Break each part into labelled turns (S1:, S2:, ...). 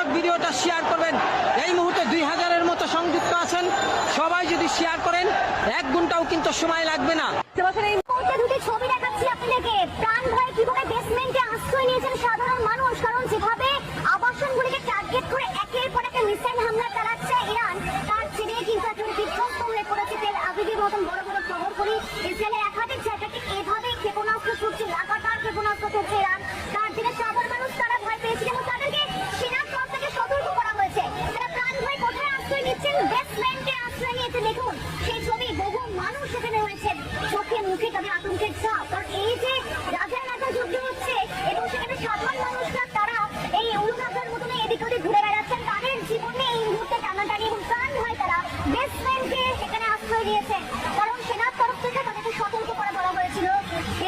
S1: দর্শক ভিডিওটা শেয়ার করবেন। এই মুহূর্তে 2000-এর মতো সংযুক্ত আছেন, সবাই যদি শেয়ার করেন 1 ঘন্টাও কিন্তু সময় লাগবে না।
S2: এই মুহূর্তে দুটি ছবি দেখাচ্ছি আপনাদেরকে। প্রাণ ভয়ে কিভাবে বেসমেন্টে আশ্রয় নিয়েছেন সাধারণ মানুষ, কারণ যেভাবে আবাসনগুলিকে টার্গেট করে একের পর এক মিসাইল হামলা চালাচ্ছে ইরান, তার ছেড়ে কিন্তু এখন বিধ্বস্ত হয়ে পড়েছে তেল আবিবের মতন বড় বড় শহরগুলি। ইসরায়েলের একাধিক জায়গাতে এভাবেই ক্ষেপণাস্ত্র ছুটছে, লাগাতার ক্ষেপণাস্ত্র ছুটছে ইরান। তার দিকে সাধারণ মানুষ তারা ভয় পেয়েছে এবং তাদেরকে সেনার তরফ থেকে সতর্ক করা হয়েছে। তারা প্রাণ ভয়ে কোথায় আশ্রয় নিচ্ছেন? বেসমেন্টে আশ্রয় নিয়েছে। দেখুন সেই ছবি, বহু মানুষ সেখানে রয়েছেন, চোখে মুখে তাদের আতঙ্কের ছাপ। কারণ এই যে রাজার রাজা যুদ্ধ হচ্ছে এবং সেখানে সাধারণ মানুষরা তারা এই উড়োজাহাজের মতন এদিক ওদিক ঘুরে বেড়াচ্ছেন, তাদের জীবনে এই মুহূর্তে টানাটানি এবং প্রাণ ভয় তারা বেসমেন্টে সেখানে আশ্রয় নিয়েছে। কারণ সেনার তরফ থেকে তাদেরকে সতর্ক করে বলা হয়েছিল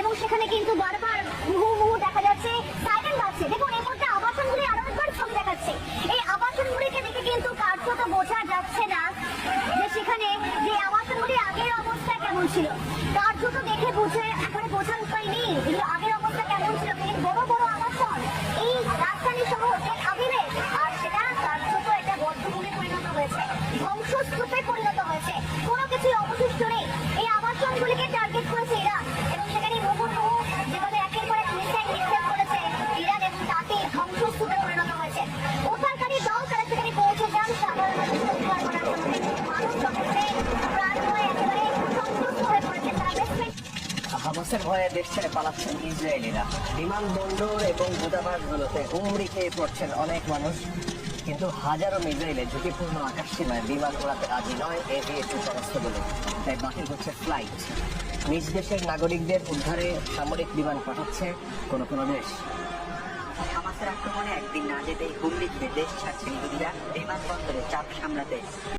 S2: এবং সেখানে কিন্তু বারবার মুহু দেখা যাচ্ছে, সাইরেন বাজছে। দেখুন এই মুহূর্তে আবাসনগুলি আরো একবার ছবি দেখাচ্ছে। এই আবাসনগুলিকে দেখে কিন্তু কার্যত বোঝা যাচ্ছে না যে সেখানে যে আবাসনগুলি আগের অবস্থা কেমন ছিল। কার্যত দেখে বুঝে একেবারে বোঝার উপায় নেই এগুলো আগের অবস্থা কেমন ছিল। বড় বড় আবাসন এই রাজধানী শহর তেল আবিবে, আর সেটা কার্যত এটা বদ্ধভূমি পরিণত হয়েছে, ধ্বংসস্তূপে পরিণত হয়েছে। কোনো কিছুই অবশিষ্ট নেই। এই আবাসনগুলিকে টার্গেট করেছে ইরান এবং সেখানে মুহূর্ত যেভাবে একের পর এক মিসাইল নিক্ষেপ করেছে ইরান এবং তাতেই ধ্বংসস্তূপে পরিণত হয়েছে। উদ্ধারকারী দল তারা সেখানে পৌঁছে যান সাধারণ মানুষকে উদ্ধার করার জন্য। মানুষ সকলে প্রাণ হয়ে একেবারে সন্তুষ্ট হয়ে পড়েছে। তারা বেসমেন্ট
S3: হামাসের ভয়ে দেশ ছেড়ে পালাচ্ছেন ইসরায়েলিরা। বিমানবন্দর এবং দূতাবাসগুলোতে হুমড়ি খেয়ে পড়ছেন অনেক মানুষ। কিন্তু হাজারো মিসাইলে ঝুঁকিপূর্ণ আকাশ সীমায় বিমান উড়াতে রাজি নয় এভিয়েশন সংস্থাগুলো, তাই বাতিল হচ্ছে ফ্লাইট। নিজ দেশের নাগরিকদের উদ্ধারে সামরিক বিমান পাঠাচ্ছে কোনো কোনো দেশ।
S4: হামাসের আক্রমণে একদিন না যেতেই হুমড়ি খেয়ে দেশ ছাড়ছেন ইহুদিরা বিমানবন্দরে চাপ সামলাতে।